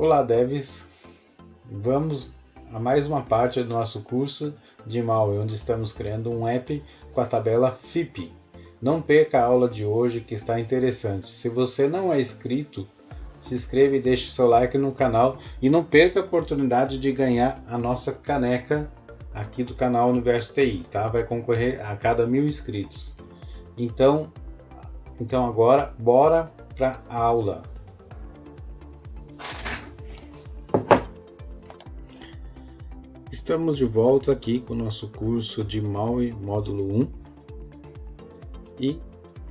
Olá, devs! Vamos a mais uma parte do nosso curso de MAUI, onde estamos criando um app com a tabela FIP. Não perca a aula de hoje, que está interessante. Se você não é inscrito, se inscreva e deixe seu like no canal e não perca a oportunidade de ganhar a nossa caneca aqui do canal Universo TI, tá? Vai concorrer a cada 1000 inscritos. Então agora, bora para a aula. Estamos de volta aqui com o nosso curso de MAUI módulo 1 e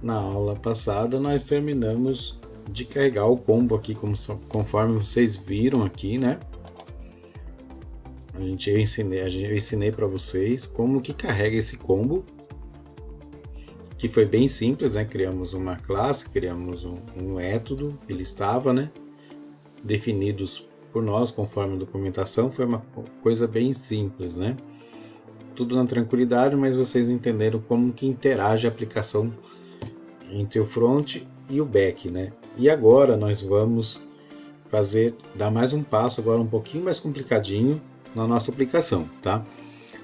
na aula passada nós terminamos de carregar o combo aqui, conforme vocês viram aqui, né? Eu ensinei para vocês como que carrega esse combo, que foi bem simples, né? Criamos uma classe, criamos um método, ele estava, né, definidos por nós, conforme a documentação. Foi uma coisa bem simples, né? Tudo na tranquilidade, mas vocês entenderam como que interage a aplicação entre o front e o back, né? E agora nós vamos dar mais um passo, agora um pouquinho mais complicadinho, na nossa aplicação, tá?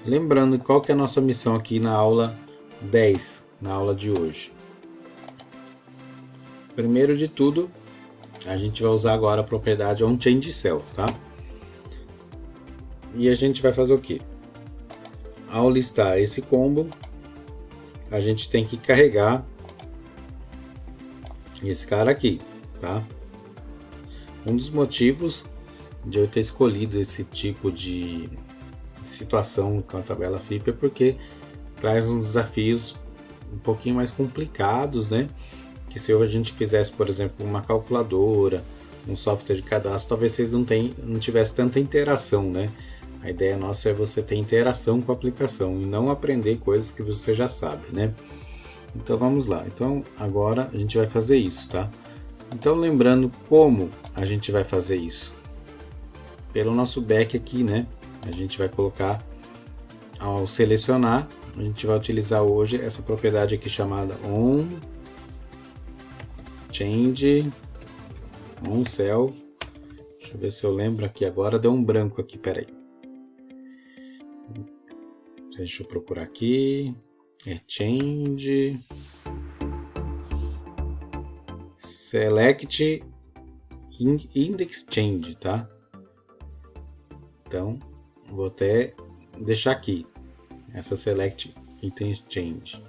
Lembrando qual que é a nossa missão aqui na aula 10, na aula de hoje. Primeiro de tudo, a gente vai usar agora a propriedade onChangeCell, tá? E a gente vai fazer o quê? Ao listar esse combo, a gente tem que carregar esse cara aqui, tá? Um dos motivos de eu ter escolhido esse tipo de situação com a tabela FIP é porque traz uns desafios um pouquinho mais complicados, né? Que se a gente fizesse, por exemplo, uma calculadora, um software de cadastro, talvez vocês não tivessem tanta interação, né? A ideia nossa é você ter interação com a aplicação e não aprender coisas que você já sabe, né? Então vamos lá. Então agora a gente vai fazer isso, tá? Então lembrando como a gente vai fazer isso. Pelo nosso back aqui, né? A gente vai colocar, ao selecionar, a gente vai utilizar hoje essa propriedade aqui chamada onChange onCell. Deixa eu ver se eu lembro aqui agora, deu um branco aqui, peraí. Deixa eu procurar aqui. É change select index change, tá? Então vou até deixar aqui essa select index change.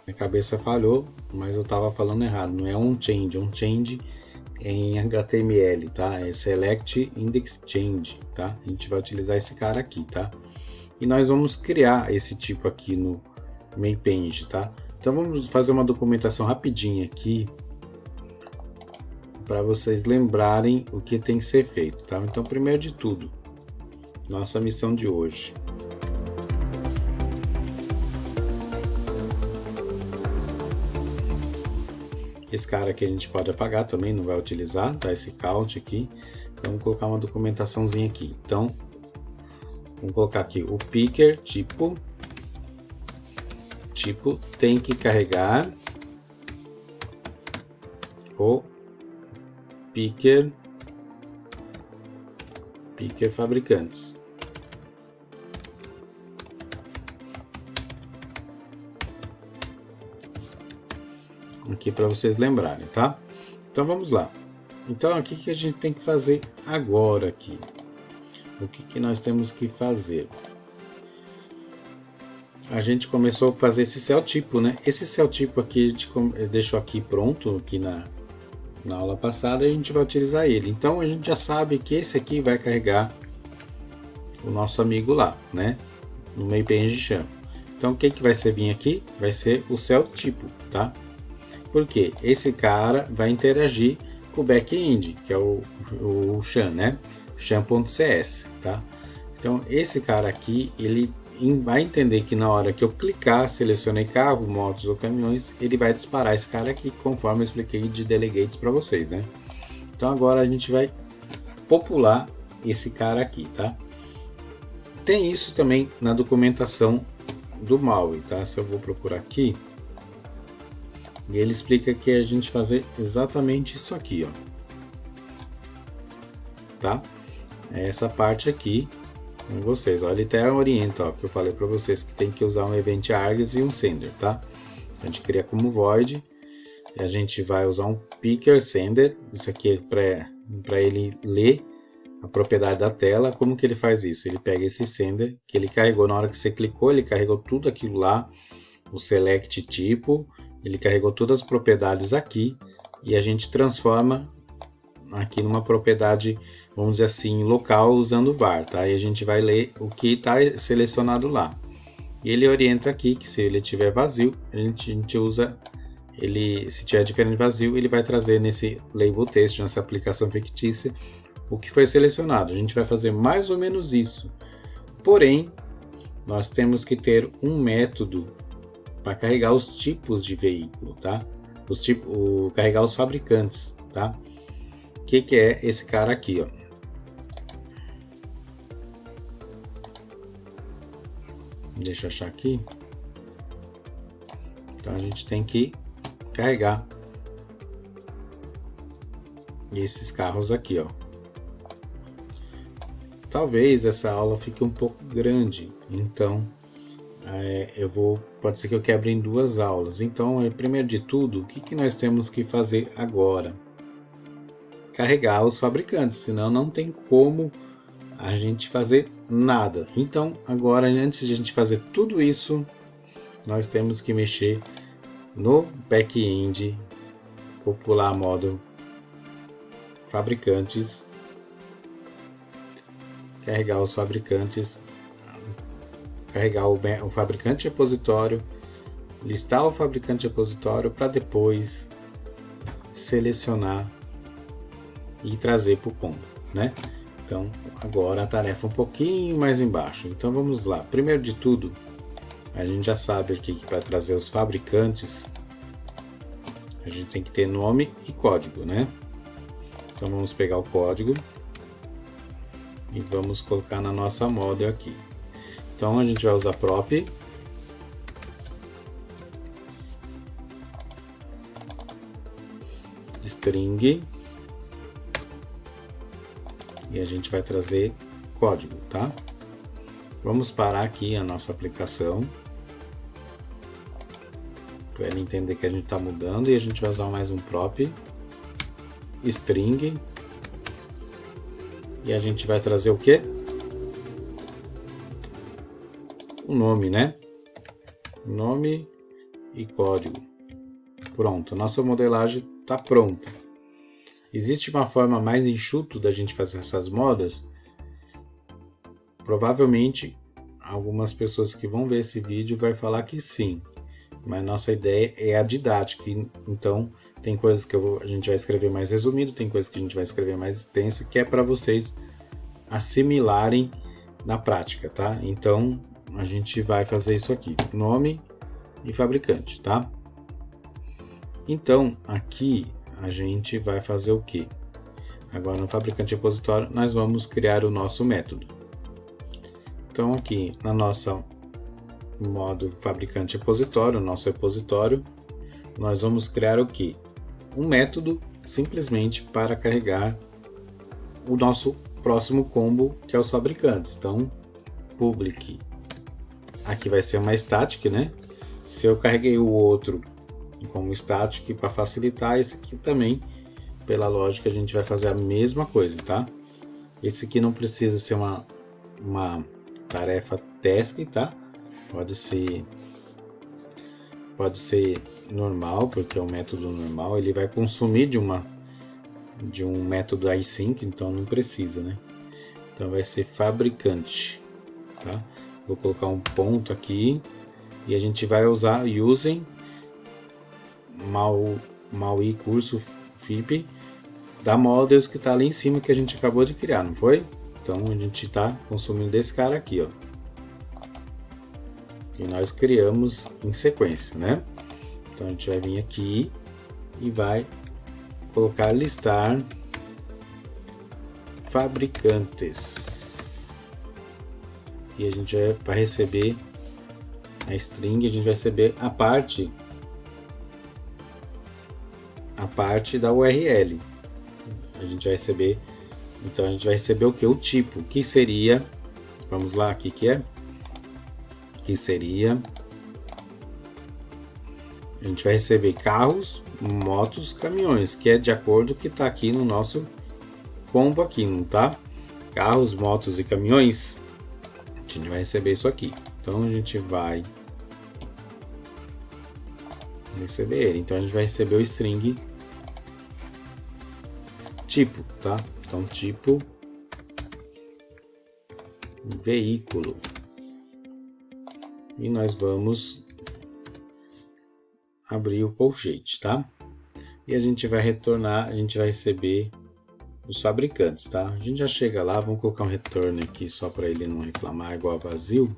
Minha cabeça falhou, mas eu estava falando errado. Não é onChange em HTML, tá? É select index change, tá? A gente vai utilizar esse cara aqui, tá? E nós vamos criar esse tipo aqui no MainPage, tá? Então vamos fazer uma documentação rapidinha aqui para vocês lembrarem o que tem que ser feito, tá? Então, primeiro de tudo, nossa missão de hoje. Esse cara aqui a gente pode apagar também, não vai utilizar, tá? Esse count aqui. Então, vamos colocar uma documentaçãozinha aqui. Então, vamos colocar aqui o picker tipo tem que carregar o picker fabricantes. Aqui para vocês lembrarem, tá? Então vamos lá. Então aqui que a gente tem que fazer agora aqui. O que nós temos que fazer? A gente começou a fazer esse cell tipo, né? Esse cell tipo aqui a gente deixou aqui pronto aqui na aula passada, e a gente vai utilizar ele. Então a gente já sabe que esse aqui vai carregar o nosso amigo lá, né? No MainPage chama. Então o que vai vir aqui? Vai ser o cell tipo, tá? Porque esse cara vai interagir com o back-end, que é o Chan, né? Chan.cs, tá? Então esse cara aqui, ele vai entender que na hora que eu clicar, selecionei carro, motos ou caminhões, ele vai disparar esse cara aqui, conforme eu expliquei de delegates para vocês, né? Então agora a gente vai popular esse cara aqui, tá? Tem isso também na documentação do MAUI, tá? Se eu vou procurar aqui, e ele explica que a gente fazer exatamente isso aqui, ó. tá? É essa parte aqui com vocês. Ó, ele até orienta, ó, que eu falei para vocês que tem que usar um event args e um sender, tá? A gente cria como void e a gente vai usar um picker sender. Isso aqui é para ele ler a propriedade da tela. Como que ele faz isso? Ele pega esse sender que ele carregou na hora que você clicou, ele carregou tudo aquilo lá, o select tipo, ele carregou todas as propriedades aqui e a gente transforma aqui numa propriedade, vamos dizer assim, local usando var, tá? E a gente vai ler o que está selecionado lá. E ele orienta aqui que se ele tiver vazio, a gente usa ele, se tiver diferente de vazio, ele vai trazer nesse label text, nessa aplicação fictícia, o que foi selecionado. A gente vai fazer mais ou menos isso. Porém, nós temos que ter um método para carregar os tipos de veículo, tá? Carregar os fabricantes, tá? O que é esse cara aqui, ó? Deixa eu achar aqui. Então a gente tem que carregar esses carros aqui, ó. Talvez essa aula fique um pouco grande, então pode ser que eu quebre em duas aulas. Então, primeiro de tudo, o que nós temos que fazer agora? Carregar os fabricantes, senão não tem como a gente fazer nada. Então, agora, antes de a gente fazer tudo isso, nós temos que mexer no back-end, popular modo fabricantes, carregar os fabricantes, carregar o fabricante repositório, listar o fabricante repositório para depois selecionar e trazer para o combo, né? Então agora a tarefa um pouquinho mais embaixo. Então vamos lá. Primeiro de tudo, a gente já sabe aqui que para trazer os fabricantes a gente tem que ter nome e código, né? Então vamos pegar o código e vamos colocar na nossa model aqui. Então a gente vai usar prop string e a gente vai trazer código, tá? Vamos parar aqui a nossa aplicação para ele entender que a gente está mudando e a gente vai usar mais um prop string e a gente vai trazer o que? O nome, né? Nome e código. Pronto, nossa modelagem está pronta. Existe uma forma mais enxuta da gente fazer essas modas? Provavelmente algumas pessoas que vão ver esse vídeo vai falar que sim, mas nossa ideia é a didática. Então tem coisas que a gente vai escrever mais resumido, tem coisas que a gente vai escrever mais extensa, que é para vocês assimilarem na prática, tá? Então a gente vai fazer isso aqui, nome e fabricante, tá? Então aqui a gente vai fazer o que? Agora no fabricante repositório nós vamos criar o nosso método. Então aqui na nossa modo fabricante repositório, nosso repositório, nós vamos criar o que? Um método simplesmente para carregar o nosso próximo combo, que é os fabricantes. Então public, aqui vai ser uma static, né? Se eu carreguei o outro como static para facilitar, esse aqui também, pela lógica, a gente vai fazer a mesma coisa, tá? Esse aqui não precisa ser uma tarefa task, tá? Pode ser normal, porque é um método normal, ele vai consumir de um método async, então não precisa, né? Então vai ser fabricante, tá? Vou colocar um ponto aqui e a gente vai usar using maui curso FIP da models que está ali em cima, que a gente acabou de criar, não foi? Então a gente está consumindo desse cara aqui, ó, que nós criamos em sequência, né? Então a gente vai vir aqui e vai colocar listar fabricantes e a gente vai receber a string, a gente vai receber a parte da URL, a gente vai receber Então a gente vai receber o que? O tipo, que seria, vamos lá, aqui que é, que seria, a gente vai receber carros, motos, caminhões, que é de acordo com o que está aqui no nosso combo aqui, não tá? Carros, motos e caminhões, a gente vai receber isso aqui. Então a gente vai receber ele. Então a gente vai receber o string tipo, tá? Então tipo veículo. E nós vamos abrir o colchete, tá? E a gente vai retornar, a gente vai receber os fabricantes, tá? A gente já chega lá, vamos colocar um return aqui só para ele não reclamar igual vazio.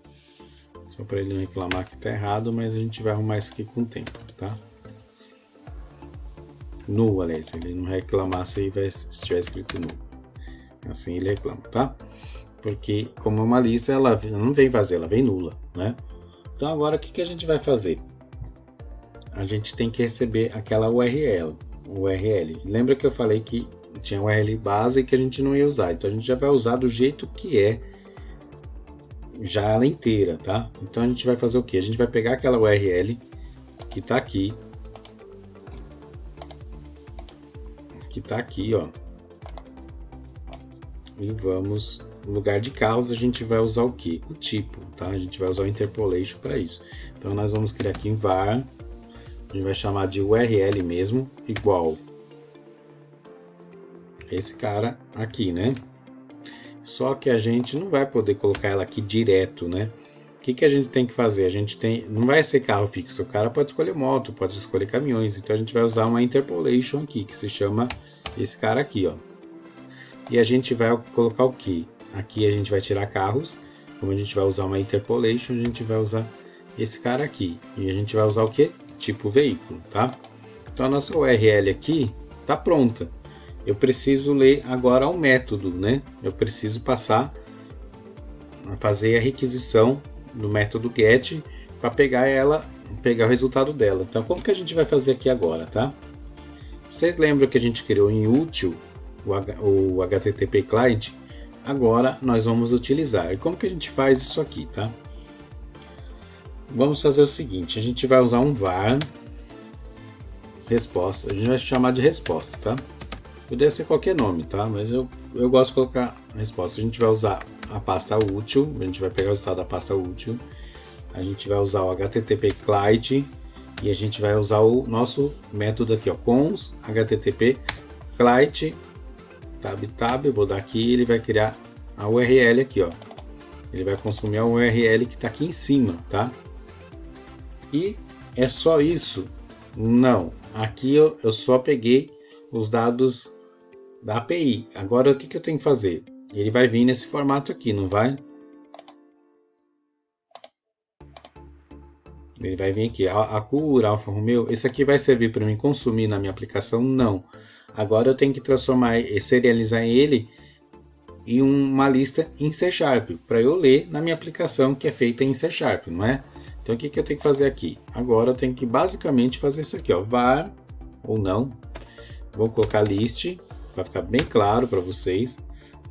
Só para ele não reclamar que tá errado, mas a gente vai arrumar isso aqui com o tempo, tá? Null, aliás, ele não reclamar se estiver escrito null. Assim ele reclama, tá? Porque como é uma lista, ela não vem vazia, ela vem nula, né? Então agora o que a gente vai fazer? A gente tem que receber aquela URL. Lembra que eu falei que tinha URL base que a gente não ia usar, então a gente já vai usar do jeito que é, já ela inteira, tá? Então a gente vai fazer o que? A gente vai pegar aquela URL que tá aqui, ó, e vamos, no lugar de carros a gente vai usar o que? O tipo, tá? A gente vai usar o interpolation para isso. Então nós vamos criar aqui em var, a gente vai chamar de URL mesmo, igual esse cara aqui, né? Só que a gente não vai poder colocar ela aqui direto, né? O que a gente tem que fazer? A gente tem, não vai ser carro fixo, o cara pode escolher moto, pode escolher caminhões, então a gente vai usar uma interpolation aqui, que se chama esse cara aqui, ó. E a gente vai colocar o que? Aqui a gente vai tirar carros, como a gente vai usar uma interpolation, a gente vai usar esse cara aqui. E a gente vai usar o que? Tipo veículo, tá? Então a nossa URL aqui tá pronta. Eu preciso ler agora o método, né? Eu preciso passar a fazer a requisição do método get para pegar o resultado dela. Então como que a gente vai fazer aqui agora, tá? Vocês lembram que a gente criou em útil o HTTP client? Agora nós vamos utilizar. E como que a gente faz isso aqui, tá? Vamos fazer o seguinte, a gente vai usar um var resposta, a gente vai chamar de resposta, tá? Poderia ser qualquer nome, tá? Mas eu gosto de colocar resposta. A gente vai usar a pasta útil, a gente vai pegar o resultado da pasta útil, a gente vai usar o HTTP client e a gente vai usar o nosso método aqui, ó, cons HTTP client tab, vou dar aqui, ele vai criar a URL aqui, ó. Ele vai consumir a URL que está aqui em cima, tá? E é só isso? Não. Aqui eu só peguei os dados da API. Agora o que eu tenho que fazer? Ele vai vir nesse formato aqui, não vai? Ele vai vir aqui, a cura, Alfa Romeo. Esse aqui vai servir para mim consumir na minha aplicação? Não. Agora eu tenho que transformar e serializar ele em uma lista em C# para eu ler na minha aplicação que é feita em C#, não é? Então o que eu tenho que fazer aqui? Agora eu tenho que basicamente fazer isso aqui, ó, var ou não. Vou colocar list, vai ficar bem claro para vocês.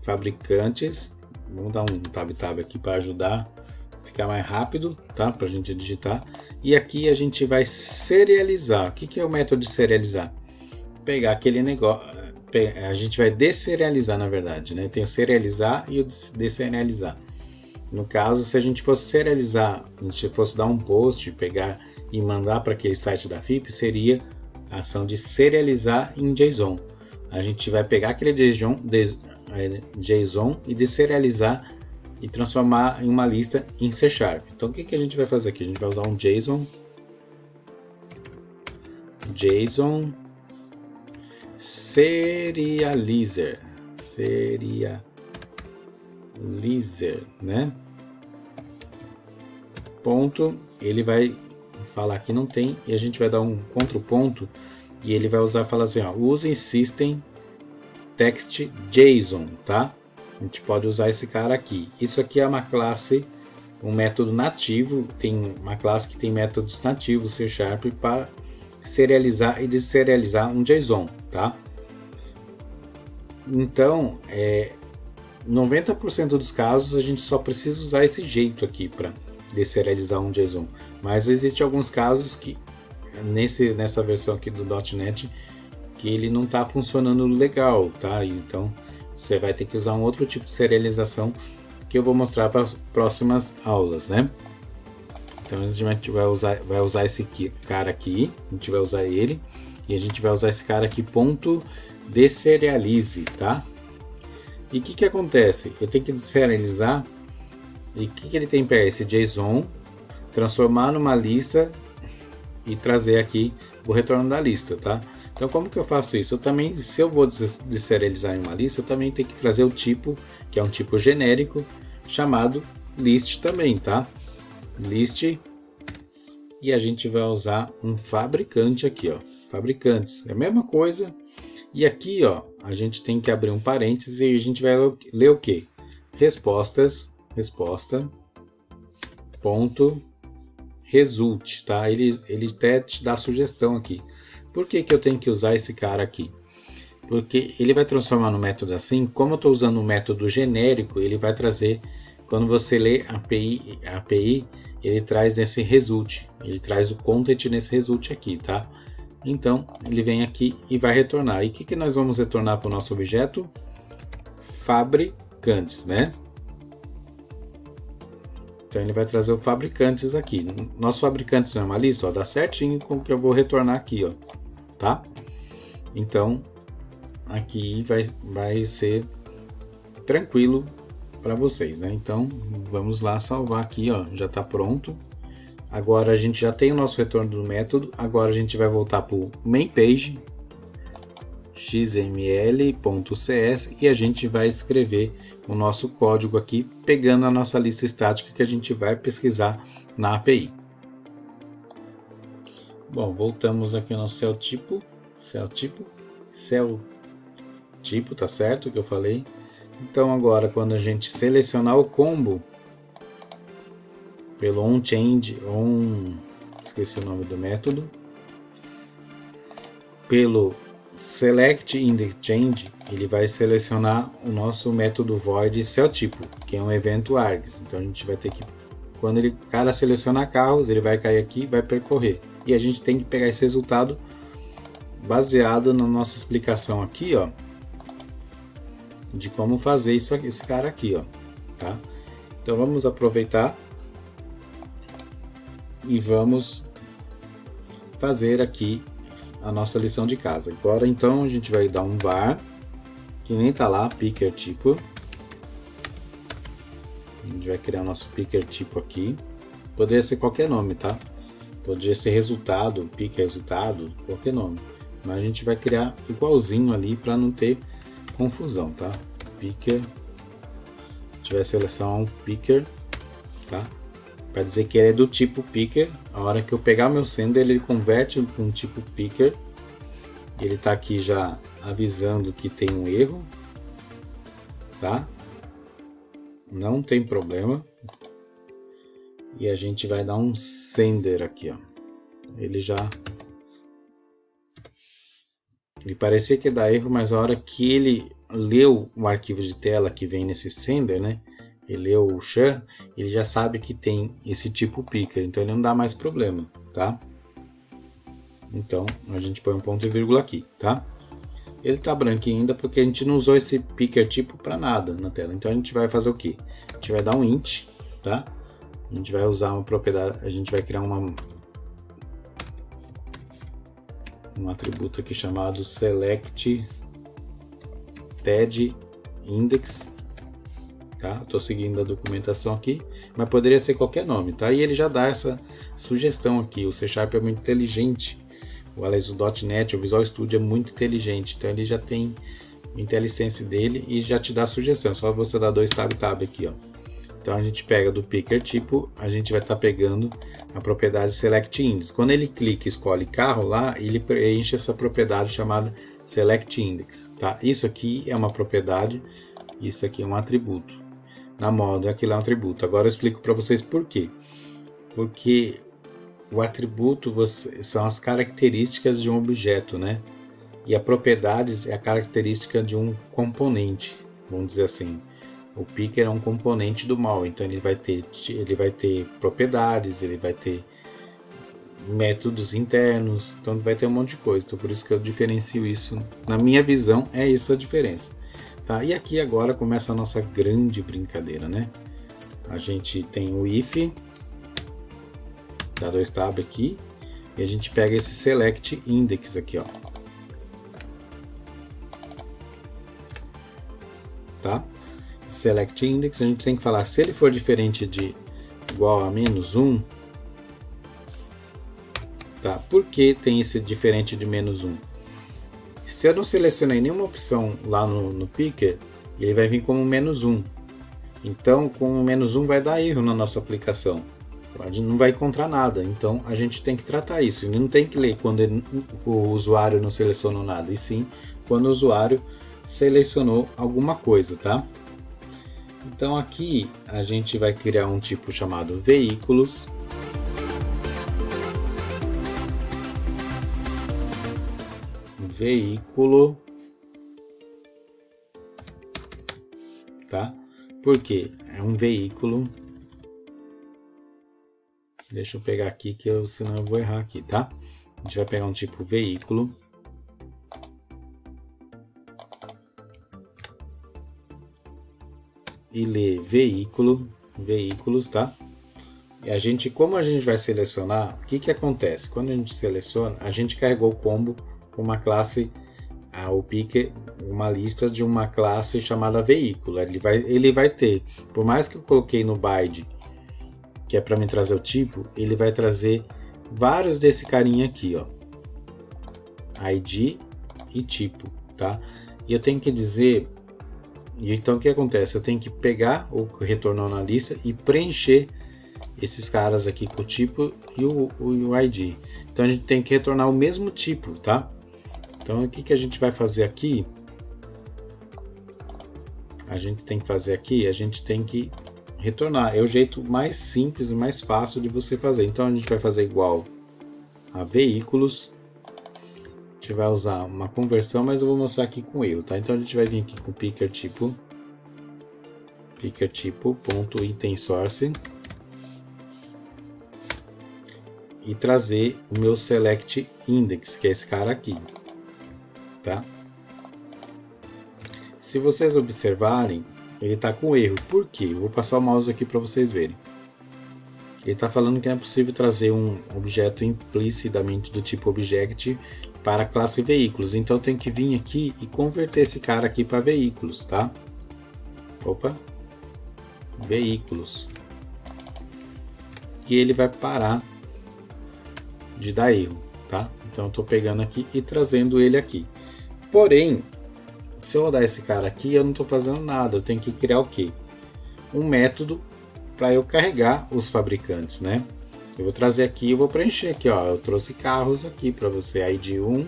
Fabricantes, vamos dar um tab aqui para ajudar a ficar mais rápido, tá? Para a gente digitar. E aqui a gente vai serializar. O que é o método de serializar? Pegar aquele negócio, a gente vai deserializar, na verdade, né? Tem o serializar e o deserializar. No caso, se a gente fosse serializar, a gente fosse dar um post, pegar e mandar para aquele site da FIP, seria a ação de serializar em JSON. A gente vai pegar aquele JSON e deserializar e transformar em uma lista em C#. Então o que a gente vai fazer aqui? A gente vai usar um JSON serializer, né? Ponto, ele vai falar que não tem e a gente vai dar um contraponto e ele vai usar, falar assim, ó, usem system text JSON, tá? A gente pode usar esse cara aqui. Isso aqui é uma classe, um método nativo, tem uma classe que tem métodos nativos C# para serializar e deserializar um JSON, tá? Então, 90% dos casos a gente só precisa usar esse jeito aqui para deserializar um JSON. Mas existem alguns casos que nessa versão aqui do .NET que ele não está funcionando legal, tá? Então você vai ter que usar um outro tipo de serialização que eu vou mostrar para as próximas aulas, né? Então a gente vai usar esse cara aqui, a gente vai usar ele e a gente vai usar esse cara aqui ponto deserialize, tá? E o que acontece? Eu tenho que deserializar e o que ele tem para esse JSON, transformar numa lista e trazer aqui o retorno da lista, tá? Então como que eu faço isso? Eu também, se eu vou deserializar em uma lista, eu também tenho que trazer o tipo, que é um tipo genérico, chamado list também, tá? List, e a gente vai usar um fabricante aqui, ó, fabricantes, é a mesma coisa. E aqui, ó, a gente tem que abrir um parênteses e a gente vai ler o que? Resposta ponto result, tá? Ele até te dá sugestão aqui. Por que eu tenho que usar esse cara aqui? Porque ele vai transformar no método assim, como eu estou usando um método genérico, ele vai trazer, quando você lê a API, ele traz nesse result, ele traz o content nesse result aqui, tá? Então, ele vem aqui e vai retornar. E o que nós vamos retornar para o nosso objeto? Fabricantes, né? Então, ele vai trazer o fabricantes aqui. Nosso fabricantes não é uma lista, ó, dá certinho com o que eu vou retornar aqui, ó, tá? Então, aqui vai ser tranquilo para vocês, né? Então, vamos lá salvar aqui, ó, já está pronto. Agora a gente já tem o nosso retorno do método. Agora a gente vai voltar para o main page xml.cs e a gente vai escrever o nosso código aqui, pegando a nossa lista estática que a gente vai pesquisar na API. Bom, voltamos aqui no cell tipo, tá certo que eu falei? Então agora quando a gente selecionar o combo pelo esqueci o nome do método, pelo select index change, ele vai selecionar o nosso método void cellTypo, que é um evento args. Então a gente vai ter que, quando o cara selecionar carros, ele vai cair aqui e vai percorrer. E a gente tem que pegar esse resultado baseado na nossa explicação aqui, ó, de como fazer isso, esse cara aqui, ó, tá? Então vamos aproveitar e vamos fazer aqui a nossa lição de casa. Agora então a gente vai dar um var, que nem tá lá, picker tipo. A gente vai criar nosso picker tipo aqui. Poderia ser qualquer nome, tá? Poderia ser resultado, picker resultado, qualquer nome. Mas a gente vai criar igualzinho ali para não ter confusão, tá? Picker, a gente vai selecionar um picker, tá? Para dizer que ele é do tipo picker. A hora que eu pegar meu sender, ele converte para um tipo picker. Ele está aqui já avisando que tem um erro, tá? Não tem problema. E a gente vai dar um sender aqui, ó. Ele parecia que dá erro, mas a hora que ele leu o arquivo de tela que vem nesse sender, né? Ele leu o char, ele já sabe que tem esse tipo picker, então ele não dá mais problema, tá? Então a gente põe um ponto e vírgula aqui, tá? Ele tá branquinho ainda porque a gente não usou esse picker tipo para nada na tela. Então a gente vai fazer o que? A gente vai dar um int, tá? A gente vai usar uma propriedade, a gente vai criar um atributo aqui chamado select ted index, tá? Estou seguindo a documentação aqui, mas poderia ser qualquer nome, tá? E ele já dá essa sugestão aqui. O C# é muito inteligente, o .NET, o Visual Studio é muito inteligente, então ele já tem o IntelliSense dele e já te dá a sugestão. Só você dar 2 tab aqui, ó. Então a gente pega do picker tipo, a gente vai estar pegando a propriedade select index. Quando ele clica e escolhe carro lá, ele preenche essa propriedade chamada select index, tá? Isso aqui é uma propriedade, isso aqui é um atributo. Na moda, aquilo é um atributo. Agora eu explico para vocês por quê. Porque o atributo são as características de um objeto, né? E a propriedades é a característica de um componente, vamos dizer assim. O picker é um componente do mal, então ele vai ter propriedades, ele vai ter métodos internos, então vai ter um monte de coisa. Então por isso que eu diferencio isso. Na minha visão, é isso a diferença. Tá? E aqui agora começa a nossa grande brincadeira, né? A gente tem o if, dá 2 tab aqui, e a gente pega esse select index aqui, ó. Tá? Select index, a gente tem que falar se ele for diferente de igual a -1, tá? Por que tem esse diferente de -1? Se eu não selecionei nenhuma opção lá no picker, ele vai vir como -1. Então, com o -1 vai dar erro na nossa aplicação. A gente não vai encontrar nada. Então, a gente tem que tratar isso. Ele não tem que ler quando o usuário não selecionou nada, e sim quando o usuário selecionou alguma coisa, tá? Então, aqui a gente vai criar um tipo chamado veículos. Veículo, tá? Porque é um veículo. Deixa eu pegar aqui que senão eu vou errar aqui, tá? A gente vai pegar um tipo veículo. E ler veículos, tá? E como a gente vai selecionar, o que acontece? Quando a gente seleciona, a gente carregou o combo com uma classe, o picker, uma lista de uma classe chamada veículo. Ele vai ter, por mais que eu coloquei no byte, que é para me trazer o tipo, ele vai trazer vários desse carinha aqui, ó, ID e tipo, tá? E eu tenho que dizer, então o que acontece? Eu tenho que pegar o que retornou na lista e preencher esses caras aqui com o tipo e o ID. Então a gente tem que retornar o mesmo tipo, tá? Então o que a gente vai fazer aqui? A gente tem que retornar. É o jeito mais simples e mais fácil de você fazer. Então a gente vai fazer igual a veículos. A gente vai usar uma conversão, mas eu vou mostrar aqui com erro, tá? Então a gente vai vir aqui com picker tipo ponto item source e trazer o meu select index, que é esse cara aqui, tá? Se vocês observarem, ele está com erro. Por quê? Eu vou passar o mouse aqui para vocês verem. Ele está falando que não é possível trazer um objeto implicitamente do tipo object para a classe veículos. Então eu tenho que vir aqui e converter esse cara aqui para veículos, tá? Opa, veículos. E ele vai parar de dar erro, tá? Então eu estou pegando aqui e trazendo ele aqui. Porém, se eu rodar esse cara aqui, eu não estou fazendo nada. Eu tenho que criar o quê? Um método para eu carregar os fabricantes, né? Eu vou trazer aqui, eu vou preencher aqui, ó. Eu trouxe carros aqui para você, ID1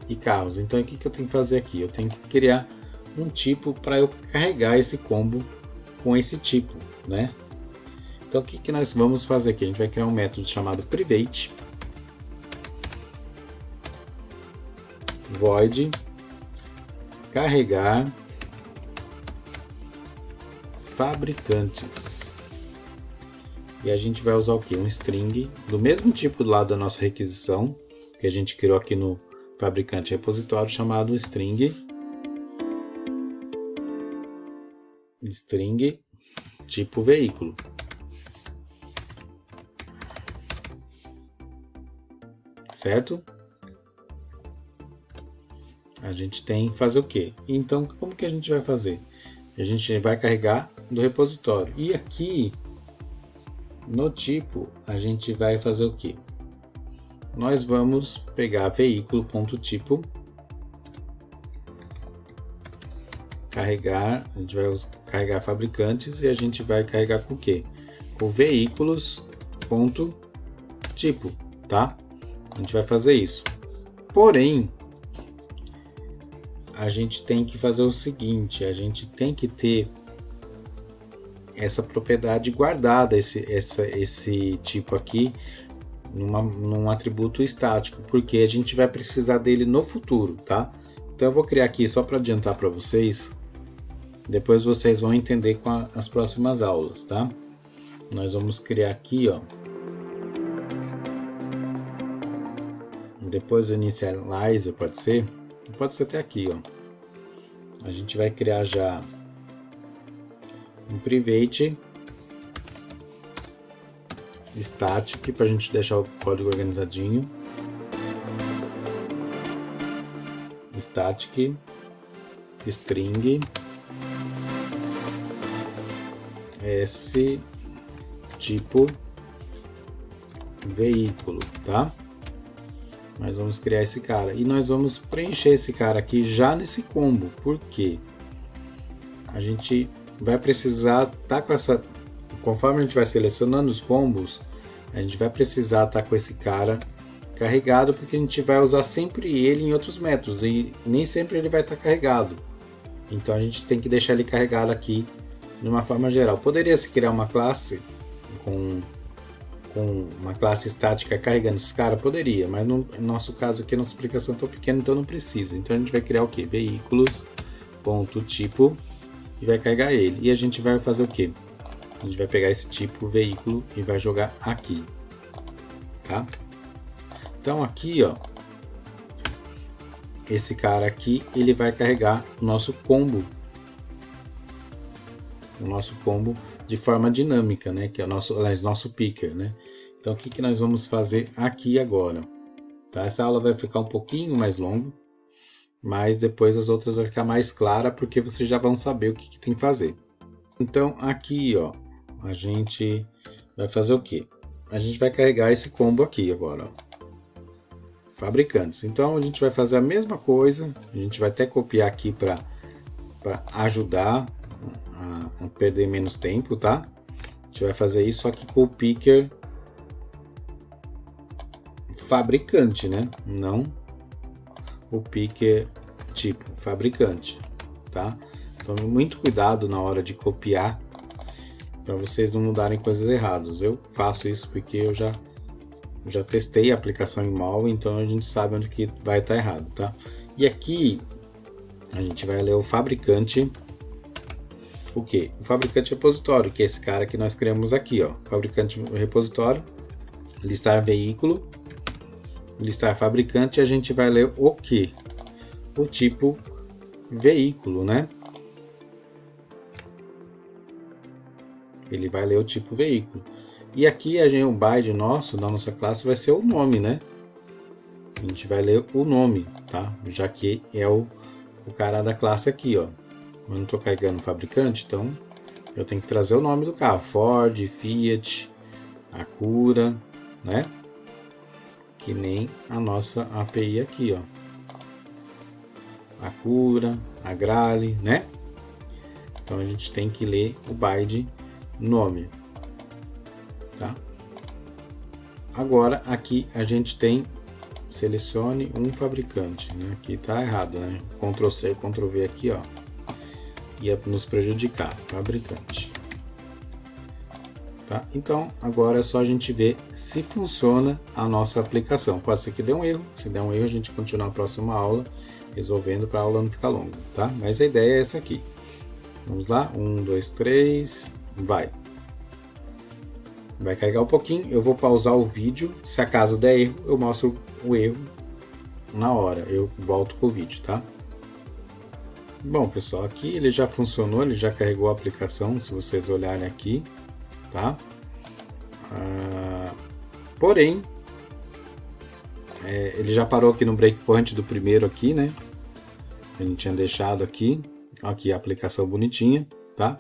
e carros. Então o que eu tenho que fazer aqui? Eu tenho que criar um tipo para eu carregar esse combo com esse tipo, né? Então o que nós vamos fazer aqui? A gente vai criar um método chamado private void carregar fabricantes. E a gente vai usar o que? Um string do mesmo tipo lá da nossa requisição que a gente criou aqui no fabricante repositório, chamado string tipo veículo. Certo? A gente tem que fazer o quê? Então, como que a gente vai fazer? A gente vai carregar do repositório. E aqui, no tipo, a gente vai fazer o quê? Nós vamos pegar veículo.tipo, carregar, a gente vai carregar fabricantes e a gente vai carregar com o quê? Com veículos.tipo, tá? A gente vai fazer isso. Porém, a gente tem que fazer o seguinte, a gente tem que ter essa propriedade guardada, esse tipo aqui, num atributo estático, porque a gente vai precisar dele no futuro, tá? Então eu vou criar aqui só para adiantar para vocês, depois vocês vão entender com as próximas aulas, tá? Nós vamos criar aqui, ó, depois do initializer, pode ser até aqui, ó. A gente vai criar já um private static para a gente deixar o código organizadinho. Static string s tipo veículo, tá? Nós vamos criar esse cara e nós vamos preencher esse cara aqui já nesse combo, porque a gente vai precisar estar com essa, conforme a gente vai selecionando os combos, a gente vai precisar estar com esse cara carregado, porque a gente vai usar sempre ele em outros métodos e nem sempre ele vai estar carregado. Então a gente tem que deixar ele carregado aqui de uma forma geral. Poderia se criar uma classe com uma classe estática carregando esse cara? Poderia, mas no nosso caso aqui, nossa aplicação é tão pequena, então não precisa. Então a gente vai criar o que? Veículos.tipo e vai carregar ele. E a gente vai fazer o que? A gente vai pegar esse tipo veículo e vai jogar aqui, tá? Então aqui, ó, esse cara aqui, ele vai carregar o nosso combo de forma dinâmica, né? Que é o nosso picker, né? Então o que nós vamos fazer aqui agora? Tá? Essa aula vai ficar um pouquinho mais longa, mas depois as outras vai ficar mais clara, porque vocês já vão saber o que tem que fazer. Então aqui, ó, a gente vai fazer o que? A gente vai carregar esse combo aqui agora, ó. Fabricantes. Então a gente vai fazer a mesma coisa, a gente vai até copiar aqui para ajudar a perder menos tempo, tá? A gente vai fazer isso aqui com o picker fabricante, né? Não o picker tipo fabricante, tá? Tome muito cuidado na hora de copiar para vocês não mudarem coisas erradas. Eu faço isso porque eu já testei a aplicação em mal, então a gente sabe onde que vai estar errado, tá? E aqui a gente vai ler o fabricante, o que? O fabricante repositório, que é esse cara que nós criamos aqui, ó. Fabricante repositório, listar veículo, listar fabricante, a gente vai ler o que? O tipo veículo, né? Ele vai ler o tipo veículo. E aqui o byte nosso, da nossa classe, vai ser o nome, né? A gente vai ler o nome, tá? Já que é o cara da classe aqui, ó. Eu não estou carregando o fabricante, então eu tenho que trazer o nome do carro. Ford, Fiat, Acura, né? Que nem a nossa API aqui, ó. Acura, Agrale, né? Então a gente tem que ler o byte nome. Tá? Agora aqui a gente tem selecione um fabricante, né? Aqui tá errado, né? Ctrl C, Ctrl V aqui, ó, ia nos prejudicar, fabricante, tá? Então agora é só a gente ver se funciona a nossa aplicação. Pode ser que dê um erro, se der um erro a gente continua na próxima aula resolvendo para a aula não ficar longa, tá? Mas a ideia é essa aqui. Vamos lá, 1, 2, 3, vai. Vai carregar um pouquinho, eu vou pausar o vídeo, se acaso der erro, eu mostro o erro na hora, eu volto com o vídeo, tá? Bom, pessoal, aqui ele já funcionou, ele já carregou a aplicação, se vocês olharem aqui, tá? Porém, ele já parou aqui no breakpoint do primeiro aqui, né? A gente tinha deixado aqui a aplicação bonitinha, tá?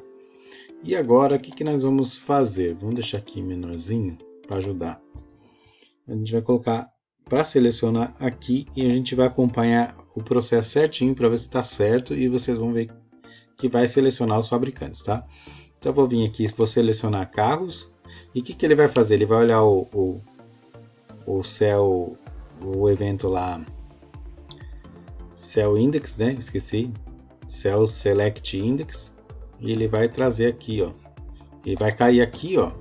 E agora, o que nós vamos fazer? Vamos deixar aqui menorzinho para ajudar. A gente vai colocar para selecionar aqui e a gente vai acompanhar o processo certinho para ver se está certo e vocês vão ver que vai selecionar os fabricantes, tá? Então eu vou vir aqui, vou selecionar carros e o que ele vai fazer? Ele vai olhar o cell, o evento lá, cell index, né? Esqueci, cell select index. E ele vai trazer aqui, ó. Ele vai cair aqui, ó.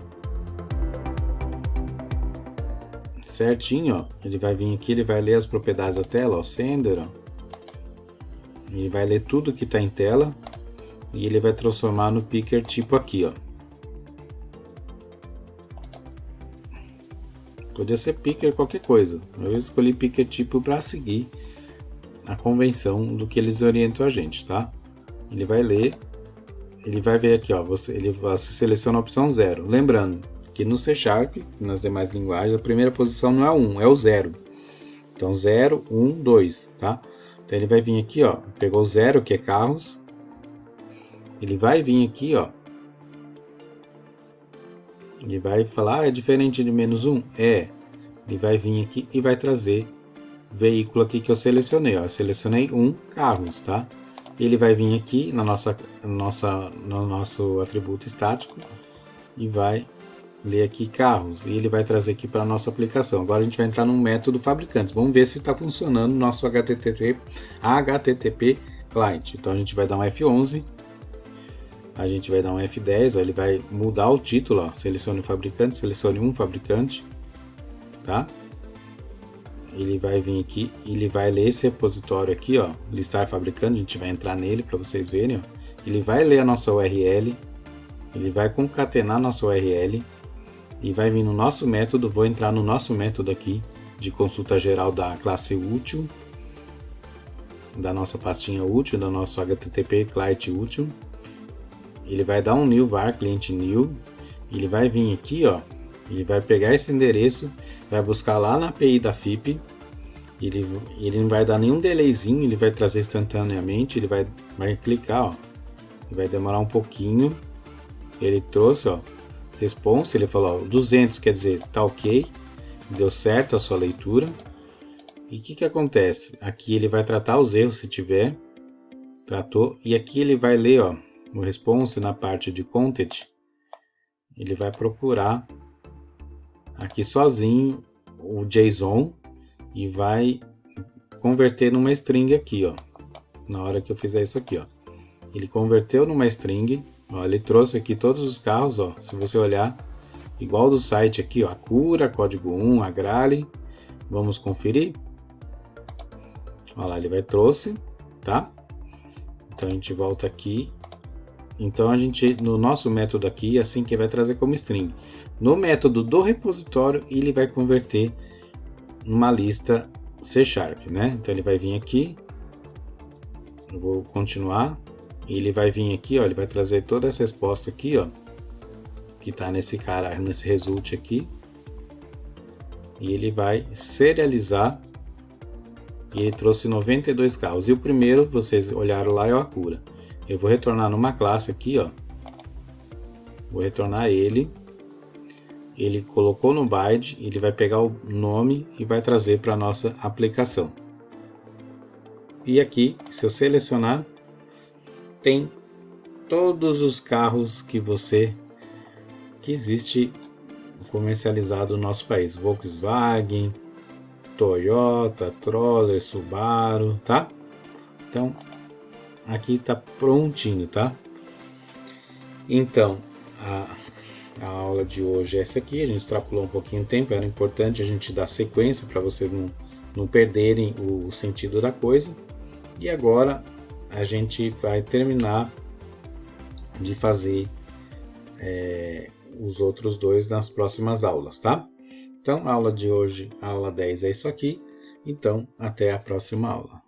certinho, ó, ele vai vir aqui, ele vai ler as propriedades da tela, ó, sender, ó. Ele vai ler tudo que está em tela e ele vai transformar no picker tipo aqui, ó. Podia ser picker qualquer coisa. Eu escolhi picker tipo para seguir a convenção do que eles orientam a gente, tá? Ele vai ler, ele vai ver aqui, ó, você seleciona a opção 0. Lembrando que no C Sharp, nas demais linguagens, a primeira posição não é o 1, é o 0. Então 0, 1, 2, tá? Então ele vai vir aqui, ó, pegou 0, que é carros. Ele vai vir aqui, ó. Ele vai falar, é diferente de -1? É. Ele vai vir aqui e vai trazer veículo aqui que eu selecionei, ó. Eu selecionei carros, tá? Ele vai vir aqui no nosso atributo estático e vai ler aqui carros. E ele vai trazer aqui para a nossa aplicação. Agora a gente vai entrar no método fabricantes. Vamos ver se está funcionando o nosso HTTP client. Então a gente vai dar um F11. A gente vai dar um F10, ó, ele vai mudar o título, ó, selecione o fabricante, selecione um fabricante, tá? Ele vai vir aqui, ele vai ler esse repositório aqui, ó, listar fabricante, a gente vai entrar nele para vocês verem, ó. Ele vai ler a nossa URL, ele vai concatenar a nossa URL e vai vir no nosso método, vou entrar no nosso método aqui de consulta geral da classe útil, da nossa pastinha útil, do nosso HTTP client útil. Ele vai dar um new var client new, ele vai vir aqui, ó, ele vai pegar esse endereço, vai buscar lá na API da FIP, ele não vai dar nenhum delayzinho, ele vai trazer instantaneamente, ele vai clicar, ó, ele vai demorar um pouquinho, ele trouxe, ó, response, ele falou, ó, 200 quer dizer, tá ok, deu certo a sua leitura, e o que acontece? Aqui ele vai tratar os erros se tiver, tratou, e aqui ele vai ler, ó, no response, na parte de content, ele vai procurar aqui sozinho o JSON e vai converter numa string aqui, ó. Na hora que eu fizer isso aqui, ó. Ele converteu numa string, ó, ele trouxe aqui todos os carros, ó. Se você olhar, igual do site aqui, ó, Acura, código 1, Agrale. Vamos conferir. Olha lá, ele trouxe, tá? Então a gente volta aqui. Então a gente, no nosso método aqui, assim que vai trazer como string. No método do repositório, ele vai converter numa lista C Sharp, né? Então ele vai vir aqui, eu vou continuar, ele vai vir aqui, ó, ele vai trazer toda essa resposta aqui, ó, que tá nesse cara, nesse result aqui, e ele vai serializar, e ele trouxe 92 carros. E o primeiro, vocês olharam lá, é o Acura. Eu vou retornar numa classe aqui, ó. Vou retornar ele. Ele colocou no byte, ele vai pegar o nome e vai trazer para a nossa aplicação. E aqui, se eu selecionar, tem todos os carros que existe comercializado no nosso país. Volkswagen, Toyota, Troller, Subaru, tá? Então, aqui está prontinho, tá? Então, a aula de hoje é essa aqui. A gente extrapolou um pouquinho o tempo, era importante a gente dar sequência para vocês não perderem o sentido da coisa. E agora a gente vai terminar de fazer os outros dois nas próximas aulas, tá? Então, a aula de hoje, a aula 10 é isso aqui. Então, até a próxima aula.